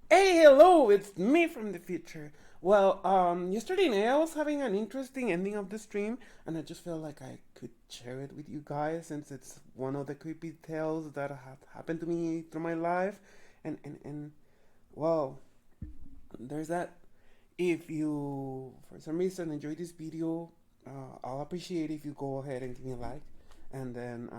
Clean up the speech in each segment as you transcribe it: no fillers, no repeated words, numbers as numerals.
Hey, hello, it's me from the future. Well, yesterday night I was having an interesting ending of the stream, and I just felt like I could share it with you guys since it's one of the creepy tales that have happened to me through my life. And well, there's that. If you, for some reason, enjoy this video, I'll appreciate if you go ahead and give me a like, and then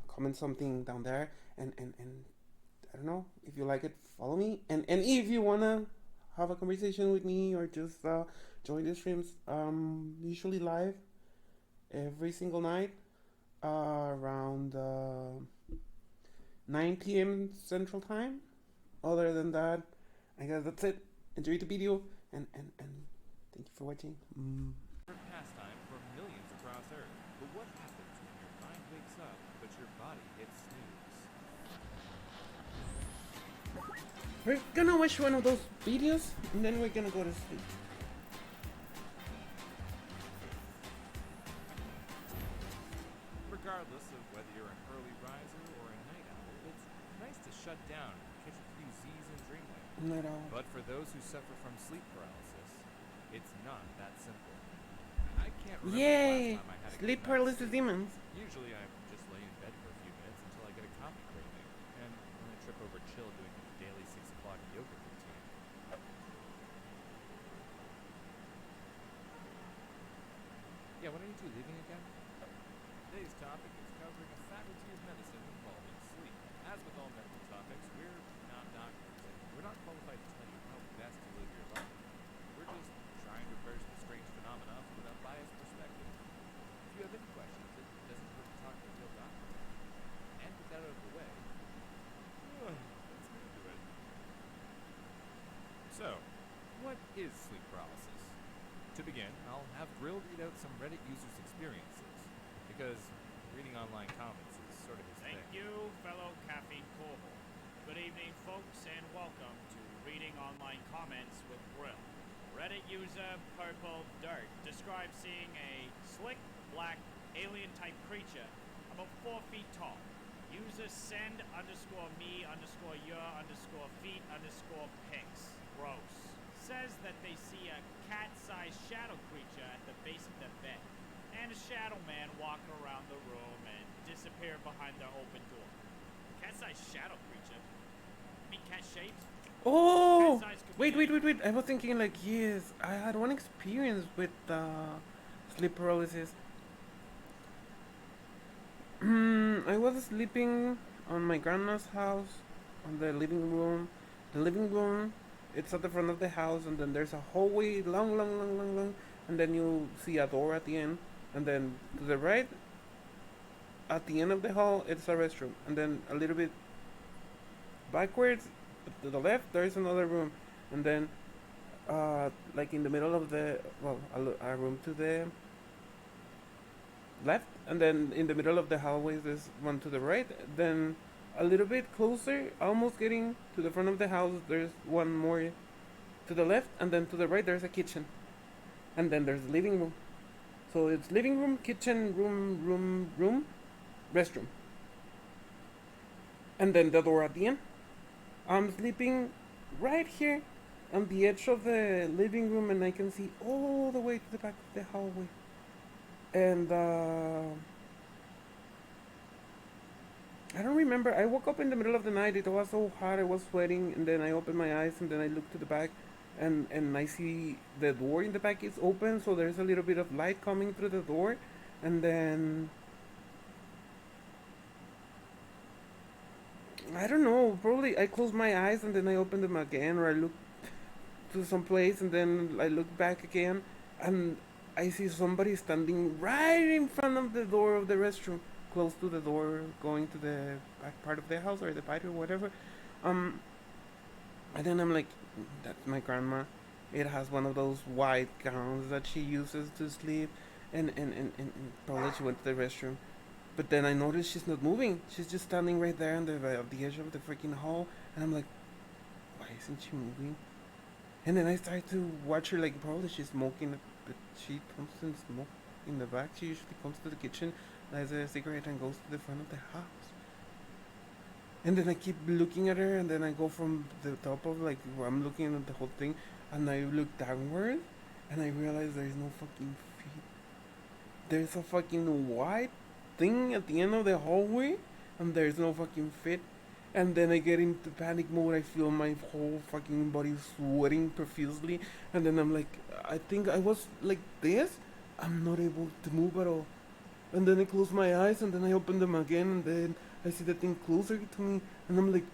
comment something down there, and I don't know if you like it. Follow me, and if you wanna have a conversation with me or just join the streams, usually live every single night around 9 p.m. Central Time. Other than that, I guess that's it. Enjoy the video and thank you for watching. Pastime for millions across Earth. But what happens when your mind wakes up, but your body hits snooze? We're gonna watch one of those videos and then we're gonna go to sleep. Regardless of whether you're an early riser or a night owl, it's nice to shut down and catch a few Z's in dreamland. Not all. But for those who suffer from sleep paralysis, it's not that simple. I can't remember the last Yay! time I had a good Sleep night's paralysis sleep. demons. Usually I just lay in bed for a few minutes until I get a coffee craving, and then I trip over chill doing the daily 6 o'clock yoga routine. Yeah, when are you two leaving again? Today's topic is covering a faculty of medicine involving sleep. As with all medical topics, we're not doctors, and we're not qualified to tell you how best to live your life. We're just trying to approach the strange phenomena from an unbiased perspective. If you have any questions, it doesn't hurt to talk to a real doctor. And with that out of the way, let's get into it. So, what is sleep paralysis? To begin, I'll have Grill read out some Reddit users' experiences, because reading online comments is sort of his Thank thing. you, fellow caffeine cohort. Good evening, folks, and welcome to Reading Online Comments with Grill. Reddit user Purple Dirt describes seeing a slick, black, alien-type creature about 4 feet tall. User send underscore me underscore your underscore feet underscore pics. Gross. Says that they see a cat-sized shadow creature at the base of their bed, and a shadow man walk around the room and disappear behind their open door. Cat-sized shadow creature? I mean cat shaped? Oh, Cat-sized could wait, be wait, wait, anything. wait. I was thinking like, yes, I had one experience with sleep paralysis. I was sleeping on my grandma's house, on the living room. The living room, it's at the front of the house, and then there's a hallway, long, long, long, long, long, and then you see a door at the end, and then to the right, at the end of the hall, it's a restroom, and then a little bit backwards, to the left, there is another room, and then, like in the middle of the, well, a room to the left, and then in the middle of the hallway there's one to the right. Then a little bit closer, almost getting to the front of the house, there's one more to the left, and then to the right there's a kitchen, and then there's the living room. So it's living room, kitchen, room, restroom, and then the door at the end. I'm sleeping right here on the edge of the living room, and I can see all the way to the back of the hallway. And I don't remember. I woke up in the middle of the night. It was so hot. I was sweating, and then I opened my eyes, and then I looked to the back, and I see the door in the back is open, so there's a little bit of light coming through the door, and then I don't know. Probably I closed my eyes, and then I opened them again, or I looked to some place, and then I looked back again, and I see somebody standing right in front of the door of the restroom, close to the door going to the back part of the house or the patio or whatever. Um, and then I'm like, that's my grandma. It has one of those white gowns that she uses to sleep, and probably she went to the restroom. But then I noticed she's not moving. She's just standing right there on the edge of the freaking hall, and I'm like, why isn't she moving? And then I started to watch her, like, probably she's smoking, but she comes and smoke in the back. She usually comes to the kitchen, lights a cigarette, and goes to the front of the house. And then I keep looking at her, and then I go from the top of like where I'm looking at the whole thing, and I look downward, and I realize there's no fucking feet. There's a fucking white thing at the end of the hallway, and there's no fucking feet. And then I get into panic mode. I feel my whole fucking body sweating profusely, and then I'm like, I think I was like this. I'm not able to move at all. And then I close my eyes, and then I open them again, and then I see the thing closer to me, and I'm like,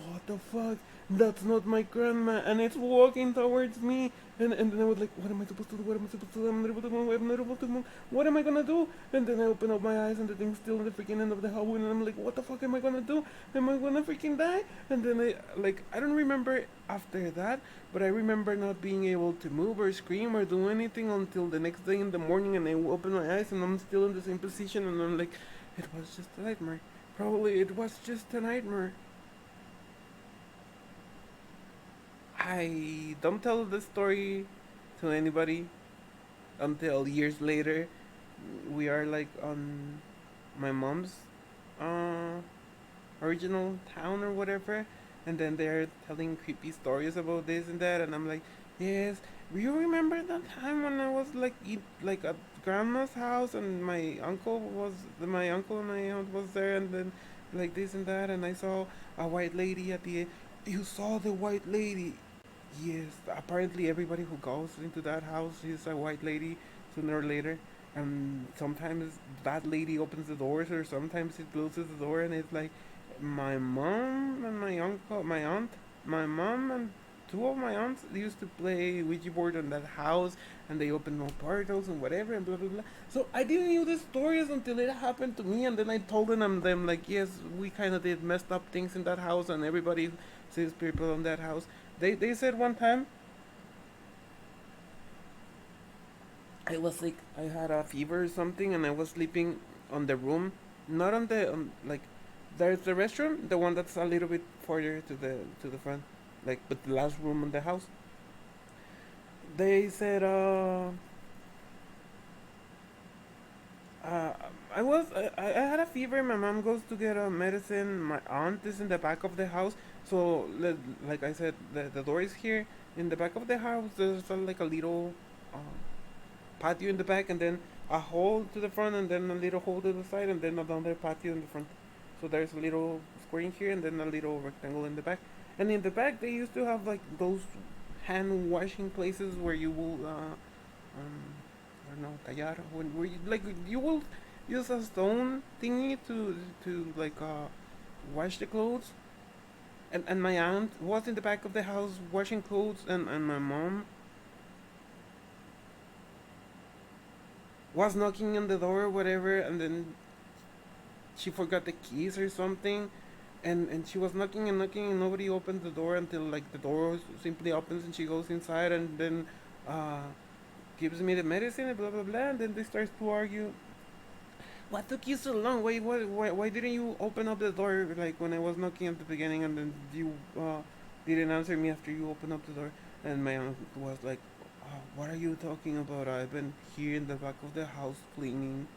what the fuck? That's not my grandma, and it's walking towards me. And then I was like, what am I supposed to do? What am I supposed to do? I'm not able to move. I'm not able to move. What am I gonna do? And then I open up my eyes, and the thing's still in the freaking end of the hallway, and I'm like, what the fuck am I gonna do? Am I gonna freaking die? And then I don't remember after that, but I remember not being able to move or scream or do anything until the next day in the morning, and I open my eyes, and I'm still in the same position, and I'm like, it was just a nightmare. Probably it was just a nightmare. I don't tell the story to anybody until years later. We are like on my mom's uh, original town or whatever, and then they're telling creepy stories about this and that, and I'm like, yes. Do you remember that time when I was like at grandma's house, and my uncle and my aunt was there, and then like this and that, and I saw a white lady at the end. You saw the white lady? Yes, apparently everybody who goes into that house is a white lady sooner or later. And sometimes that lady opens the doors, or sometimes it closes the door, and it's like my mom and my uncle, my aunt, my mom and two of my aunts used to play Ouija board on that house, and they opened no portals and whatever, and blah blah blah. So I didn't knew the stories until it happened to me, and then I told them like, yes, we kind of did messed up things in that house, and everybody sees people in that house. They said one time I was sick. I had a fever or something, and I was sleeping on the room, not on the like. There's the restroom, the one that's a little bit further to the front, like, but the last room in the house. They said, uh, I had a fever. My mom goes to get a medicine. My aunt is in the back of the house. So like I said, the door is here in the back of the house. There's like a little uh, patio in the back, and then a hole to the front, and then a little hole to the side, and then another patio in the front. So there's a little square in here, and then a little rectangle in the back. And in the back, they used to have like those hand washing places where you will, I don't know, tallar, where you, like, you will use a stone thingy to like wash the clothes. And my aunt was in the back of the house washing clothes, and my mom was knocking on the door or whatever, and then she forgot the keys or something, and she was knocking and knocking, and nobody opened the door until like the door simply opens, and she goes inside, and then uh, gives me the medicine and blah blah blah, and then they start to argue. What took you so long? Why didn't you open up the door like when I was knocking at the beginning, and then you didn't answer me after you opened up the door? And my aunt was like, what are you talking about? I've been here in the back of the house cleaning,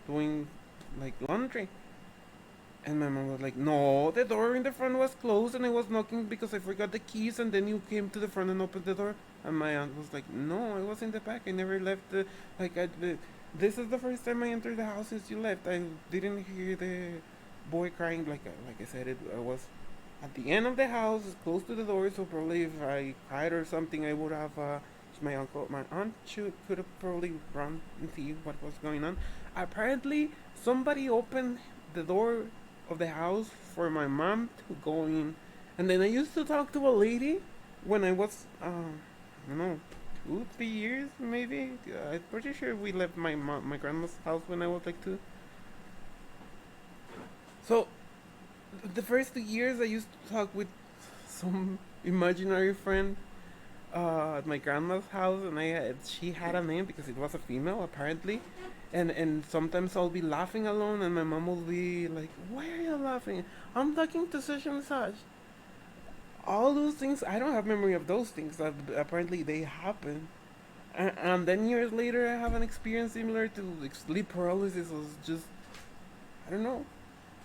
doing like laundry. And my mom was like, no, the door in the front was closed, and I was knocking because I forgot the keys, and then you came to the front and opened the door. And my aunt was like, no, I was in the back. I never left like, this is the first time I entered the house since you left. I didn't hear the boy crying. Like I said, I was at the end of the house, close to the door, so probably if I cried or something, I would have, my aunt could have probably run and see what was going on. Apparently, somebody opened the door of the house for my mom to go in. And then I used to talk to a lady when I was, I don't know, 2 3 years maybe. I'm pretty sure we left my grandma's house when I was like 2. So the first 2 years I used to talk with some imaginary friend at my grandma's house, and she had a name because it was a female apparently, and sometimes I'll be laughing alone, and my mom will be like, "Why are you laughing? I'm talking to such and such." All those things, I don't have memory of those things. That apparently they happen, and then years later I have an experience similar to like sleep paralysis. Was just, I don't know.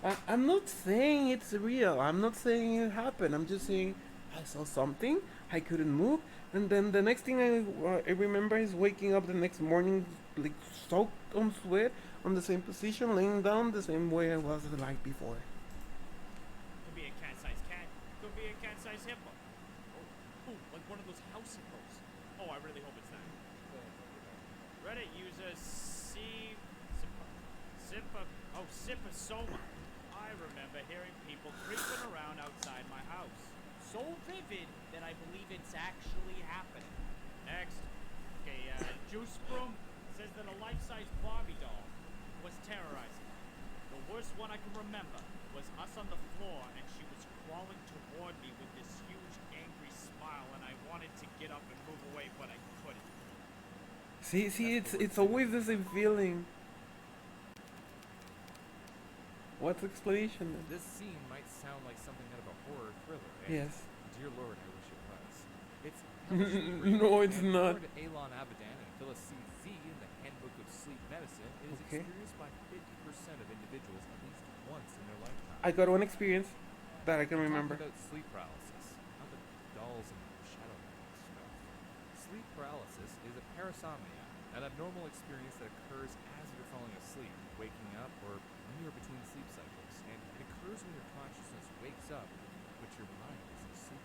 I'm not saying it's real. I'm not saying it happened. I'm just saying I saw something. I couldn't move, and then the next thing I remember is waking up the next morning, like soaked on sweat, on the same position, laying down the same way I was the night before. Could be a cat-sized cat. Could be a cat-sized hippo. Oh, like one of those house hippos. Oh, I really hope it's that. The Reddit user Sipasoma. I remember hearing people creeping around outside my house. So vivid that I believe it's actually happening. Next. Okay, Juice Broom says that a life-size Barbie doll was terrorizing. The worst one I can remember was us on the floor and she was crawling toward me with this huge angry smile and I wanted to get up and move away but I couldn't. See, it's always the same feeling. What's the explanation then? This scene might sound like something out of a horror thriller. Yes. Dear Lord, I wish it was. It's No, it's and not. according to Alon Abadan and Phyllis C. Z in the Handbook of Sleep Medicine, it is Okay. experienced by 50% of individuals at least once in their lifetime. I got one experience that I can We're remember. talking about sleep paralysis, not the dolls and shadow stuff. Sleep paralysis is a parasomnia, an abnormal experience that occurs as you're falling asleep, waking up, or when you're between sleep cycles, and it occurs when your consciousness wakes up, but your mind is asleep.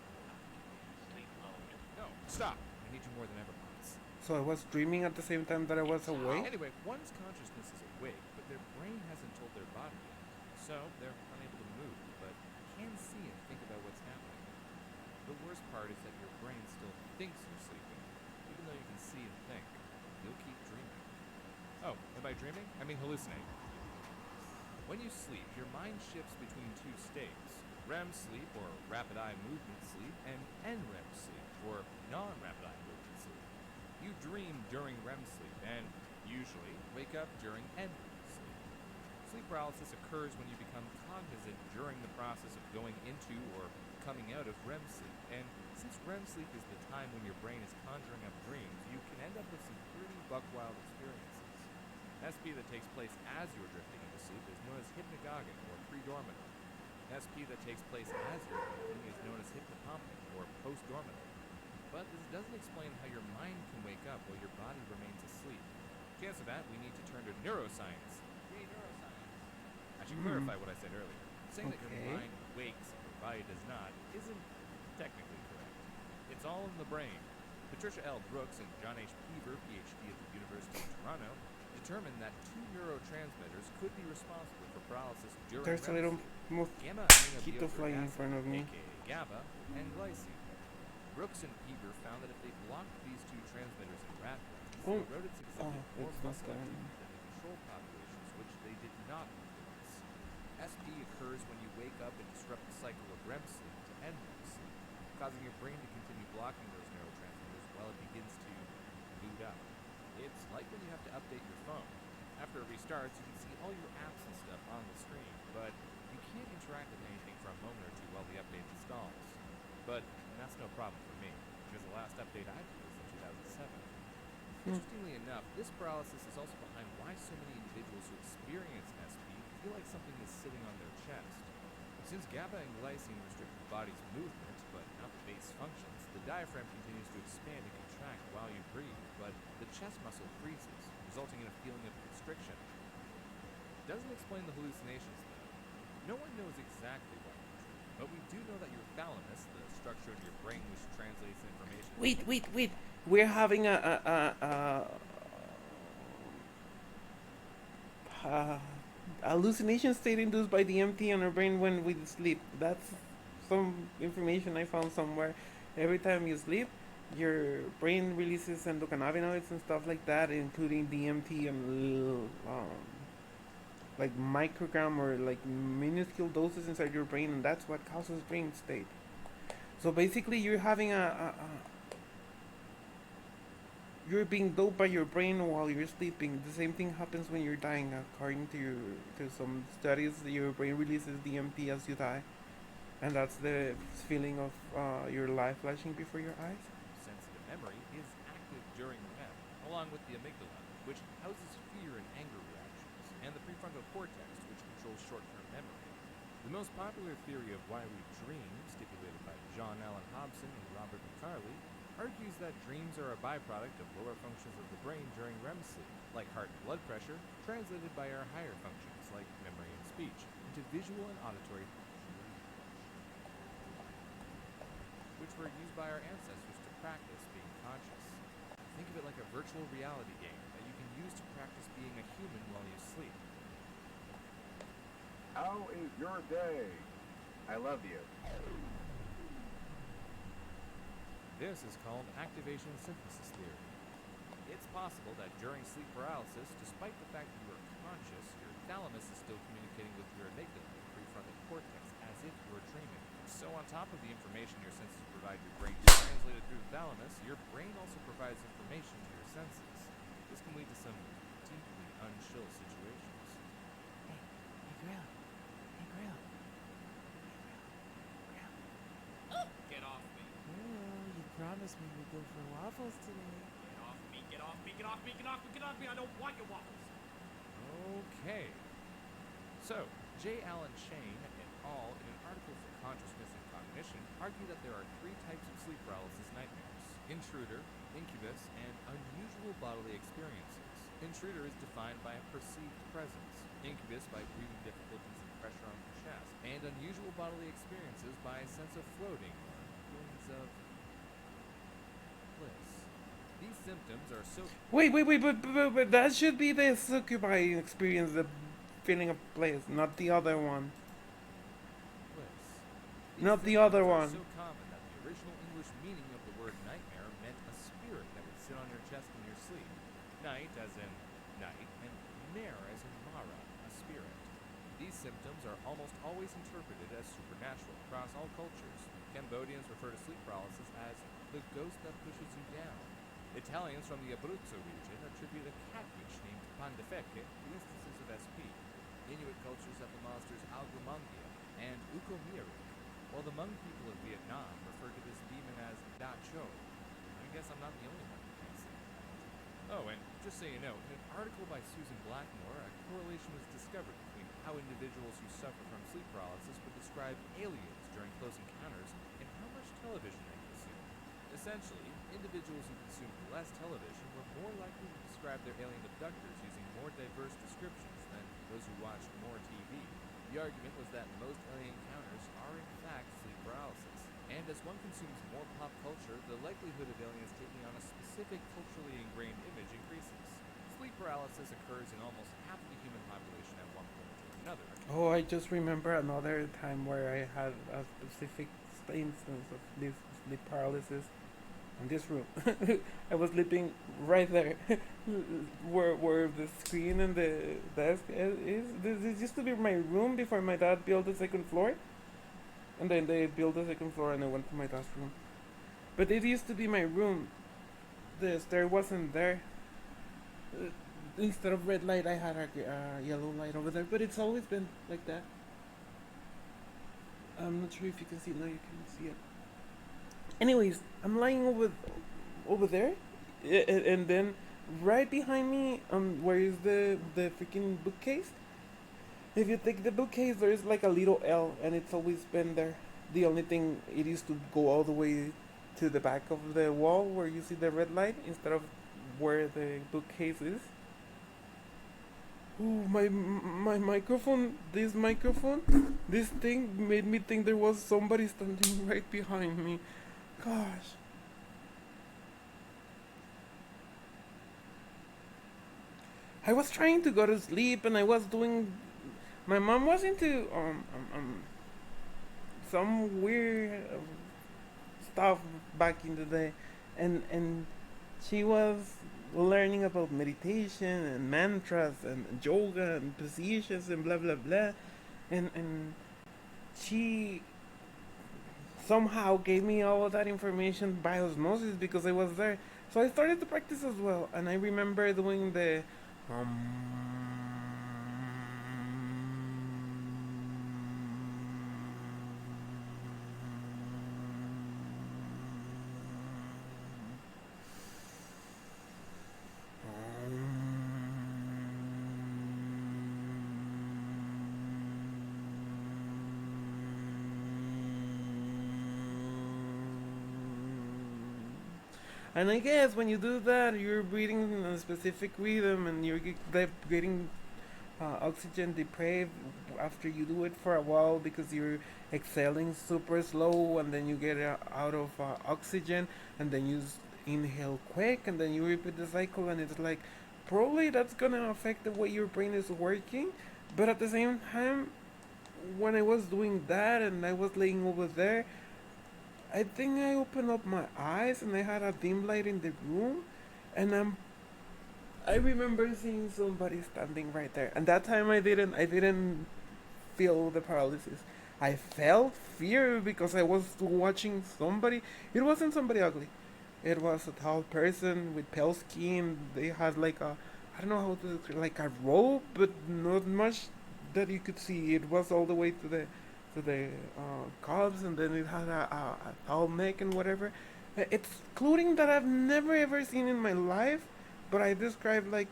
Sleep mode. No, stop! I need you more than ever, Prince. So I was dreaming at the same time that I was awake. Anyway, one's consciousness is awake, but their brain hasn't told their body yet, so they're unable to move, but can see and think about what's happening. The worst part is that your brain still thinks you're sleeping, even though you can see and think. You'll keep dreaming. Oh, and by dreaming, I mean hallucinating. When you sleep, your mind shifts between two states: REM sleep, or rapid eye movement sleep, and NREM sleep, or non-rapid eye movement sleep. You dream during REM sleep, and usually wake up during NREM sleep. Sleep paralysis occurs when you become cognizant during the process of going into or coming out of REM sleep, and since REM sleep is the time when your brain is conjuring up dreams, you can end up with some pretty buck-wild experiences. SP that takes place as you are drifting into sleep is known as hypnagogic or pre-dormital. SP that takes place as you're waking is known as hypnopompic or post-dormital. But this doesn't explain how your mind can wake up while your body remains asleep. To answer that, we need to turn to neuroscience. Yay, neuroscience! I should clarify what I said earlier. Saying that Okay. your mind wakes and your body does not isn't technically correct. It's all in the brain. Patricia L. Brooks and John H. Peever, PhD at the University of Toronto, determined that two neurotransmitters could be responsible for paralysis during There's a REM little sleep. Gamma mosquito aminobutyric flying in acid, front of me. aka GABA, and glycine. Brooks and Peever found that if they blocked these two transmitters in rat brains, Oh. the rodents exhibited more It's not muscle there. activity than the control populations, which they did not influence. SP occurs when you wake up and disrupt the cycle of REM sleep to NREM sleep, causing your brain to continue blocking those neurotransmitters while it begins to boot up. It's like when you have to update your phone. After it restarts, you can see all your apps and stuff on the screen, but you can't interact with anything for a moment or two while the update installs. But that's no problem for me, because the last update I did was in 2007. Interestingly enough, this paralysis is also behind why so many individuals who experience SP feel like something is sitting on their chest. Since GABA and glycine restrict the body's movement, but not the base functions, the diaphragm continues to expand and contract while you breathe, but the chest muscle freezes, resulting in a feeling of constriction. Doesn't explain the hallucinations, though. No one knows exactly why you dream, but we do know that your thalamus, the structure in your brain which translates information... Wait. We're having a hallucination state induced by DMT on our brain when we sleep. That's some information I found somewhere. Every time you sleep, your brain releases endocannabinoids and stuff like that, including DMT and like microgram or like minuscule doses inside your brain, and that's what causes dream state. So basically, you're having you're being doped by your brain while you're sleeping. The same thing happens when you're dying. According to some studies, your brain releases DMT as you die, and that's the feeling of your life flashing before your eyes. Sensitive memory is active during REM, along with the amygdala, which houses fear and anger reactions, and the prefrontal cortex, which controls short-term memory. The most popular theory of why we dream, stipulated by John Allen Hobson and Robert McCarley, argues that dreams are a byproduct of lower functions of the brain during REM sleep, like heart and blood pressure, translated by our higher functions, like memory and speech, into visual and auditory, which were used by our ancestors to practice being conscious. Think of it like a virtual reality game that you can use to practice being a human while you sleep. How is your day? I love you. This is called activation synthesis theory. It's possible that during sleep paralysis, despite the fact that you are conscious, your thalamus is still communicating with your amygdala, prefrontal cortex, as if you were dreaming. So on top of the information your senses provide your brain to translate it through the thalamus, your brain also provides information to your senses. This can lead to some deeply unchill situations. Hey, Grill. Hey, Grill. Get off me. Oh, you promised me we'd go for waffles today. Get off me. Get off me. Get off me. Get off me. Get off me. I don't want your waffles. Okay. So, J. Allen Shane et al. In an article for Consciousness and Cognition argue that there are three types of sleep paralysis nightmares: intruder, incubus, and unusual bodily experiences. Intruder is defined by a perceived presence, incubus by breathing difficulties and pressure on the chest, and unusual bodily experiences by a sense of floating or feelings of bliss. These symptoms are so But that should be the succubi experience, the feeling of place, not the other one. bliss. Not the other symptoms are one. so common that the original English meaning of the word nightmare meant a spirit that would sit on your chest in your sleep. Night as in night, and mare as in mara, a spirit. These symptoms are almost always interpreted as supernatural across all cultures. Cambodians refer to sleep paralysis as the ghost that pushes you down. Italians from the Abruzzo region attribute a cat witch named Pandefeke to instances of SP. Inuit cultures have the monsters Algumangia and Ukomiri, while the Hmong people of Vietnam refer to this demon as Da Cho. I guess I'm not the only one who thinks that. Oh, and just so you know, in an article by Susan Blackmore, a correlation was discovered between how individuals who suffer from sleep paralysis would describe aliens during close encounters and how much television they consume. Essentially, individuals who consumed less television were more likely to describe their alien abductors using more diverse descriptions than those who watched more TV. The argument was that most alien encounters are in fact sleep paralysis, and as one consumes more pop culture, the likelihood of aliens taking on a specific culturally ingrained image increases. Sleep paralysis occurs in almost half the human population at one point or another. Oh, I just remember another time where I had a specific instance of this sleep paralysis in this room. I was sleeping right there, where the screen and the desk is. This used to be my room before my dad built the second floor, and then they built the second floor, and I went to my dad's room. But it used to be my room. The stair wasn't there. Instead of red light, I had a yellow light over there. But it's always been like that. I'm not sure if you can see it now. You can see it. Anyways, I'm lying over there, and then right behind me, where is the freaking bookcase? If you take the bookcase, there is like a little L, and it's always been there. The only thing, it used to go all the way to the back of the wall where you see the red light instead of where the bookcase is. Ooh, my microphone, this thing made me think there was somebody standing right behind me. Gosh. I was trying to go to sleep, and I was doing. My mom was into some weird stuff back in the day, and she was learning about meditation and mantras and yoga and positions and blah blah blah, and she somehow gave me all of that information by osmosis because I was there. So I started to practice as well, and I remember doing the And I guess when you do that, you're breathing in a specific rhythm, and you're getting oxygen deprived after you do it for a while because you're exhaling super slow, and then you get out of oxygen, and then inhale quick, and then you repeat the cycle, and it's like probably that's gonna affect the way your brain is working. But at the same time, when I was doing that and I was laying over there, I think I opened up my eyes and I had a dim light in the room, and I remember seeing somebody standing right there. And that time I didn't feel the paralysis. I felt fear because I was watching somebody. It wasn't somebody ugly. It was a tall person with pale skin. They had like a, I don't know how to describe, like a rope, but not much that you could see. It was all the way to the calves, and then it had a tall neck and whatever. It's clothing that I've never ever seen in my life, but I describe like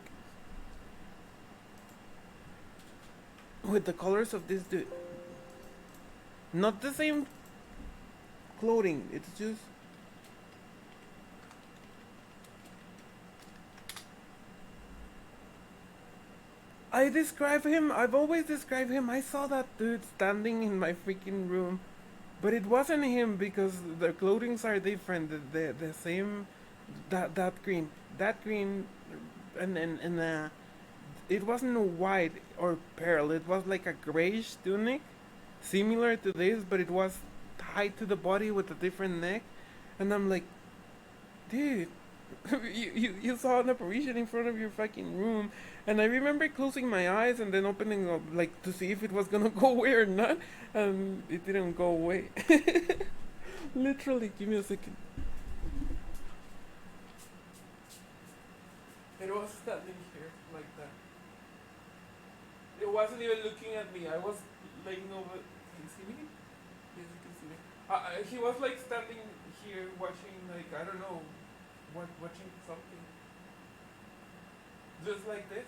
with the colors of this dude. Not the same clothing. It's just I describe him. I've always described him. I saw that dude standing in my freaking room, but it wasn't him because the clothings are different. The same that green, and it wasn't white or pearl. It was like a grayish tunic, similar to this, but it was tied to the body with a different neck. And I'm like, dude, you saw an apparition in front of your fucking room. And I remember closing my eyes and then opening up, like, to see if it was gonna go away or not. And it didn't go away. Literally, give me a second. It was standing here, like that. It wasn't even looking at me. I was laying over. Can you see me? Yes, you can see me. He was like standing here watching, like, I don't know, watching something. Just like this.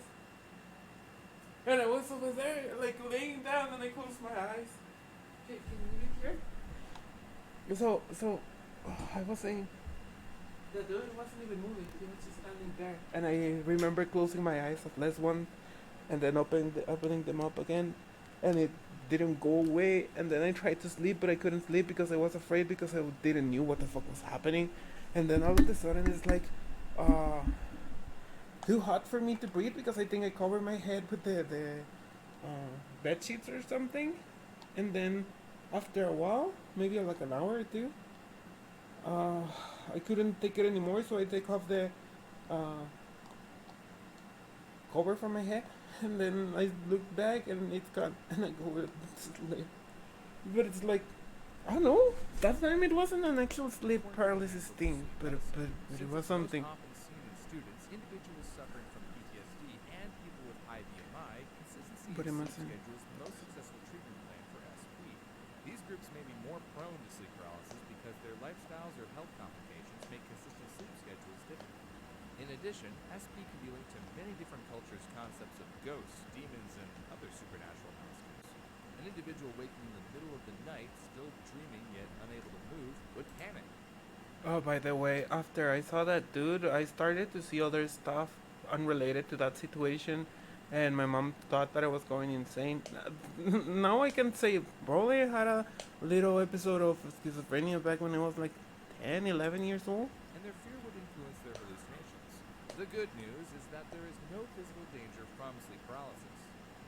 And I was over there, like laying down, and I closed my eyes. Can you hear? So, I was saying, the dude wasn't even moving. He was just standing there. And I remember closing my eyes at last one, and then opening them up again, and it didn't go away. And then I tried to sleep, but I couldn't sleep because I was afraid because I didn't knew what the fuck was happening. And then all of a sudden, it's like, too hot for me to breathe because I think I covered my head with the bed sheets or something. And then after a while, maybe like an hour or two, uh, I couldn't take it anymore, so I take off the uh, cover from my head, and then I look back and it's gone, and I go to sleep. But it's like, I don't know. That time it wasn't an actual sleep paralysis thing, but it was something. Often seen in students, individuals suffering from PTSD, and people with high BMI, consistency But it in sleep mustn't. schedule is the most successful treatment plan for SP. These groups may be more prone to sleep paralysis because their lifestyles or health complications make consistent sleep schedules difficult. In addition, SP can be linked to many different cultures' concepts of ghosts, demons, and other supernatural monsters. An individual waking in the middle of the night, still dreaming yet unable to move, would panic. Oh, by the way, after I saw that dude, I started to see other stuff unrelated to that situation, and my mom thought that I was going insane. Now I can say probably I had a little episode of schizophrenia back when I was like 10, 11 years old. And their fear would influence their hallucinations. The good news is that there is no physical danger from sleep paralysis,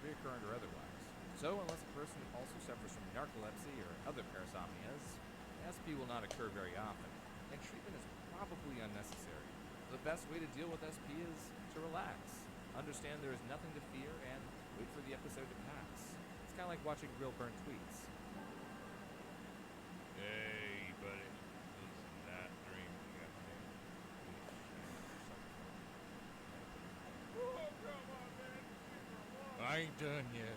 recurrent or otherwise. So, unless a person also suffers from narcolepsy or other parasomnias, SP will not occur very often, and treatment is probably unnecessary. The best way to deal with SP is to relax, understand there is nothing to fear, and wait for the episode to pass. It's kind of like watching real burn tweets. Hey, buddy. Listen, that dream you got me. Oh, come on, man. I ain't done yet.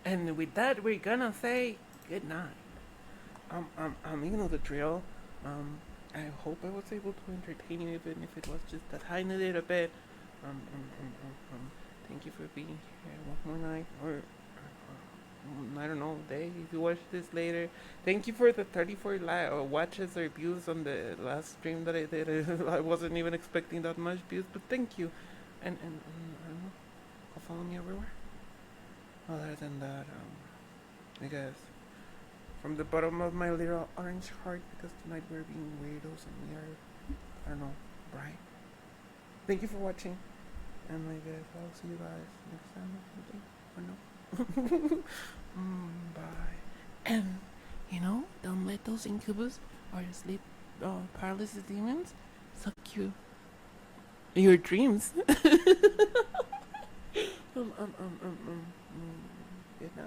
And with that, we're gonna say good night. You know the drill. I hope I was able to entertain you, even if it was just a tiny little bit. Thank you for being here one more night, or I don't know, day if you watch this later. Thank you for the 34 watches or views on the last stream that I did. I wasn't even expecting that much views, but thank you. And I don't know, go follow me everywhere. Other than that, I guess from the bottom of my little orange heart, because tonight we're being weirdos and we are, I don't know, bright. Thank you for watching, and I guess I'll see you guys next time or something, or no. Bye. And, don't let those incubus or sleep paralysis demons suck your dreams. Good night.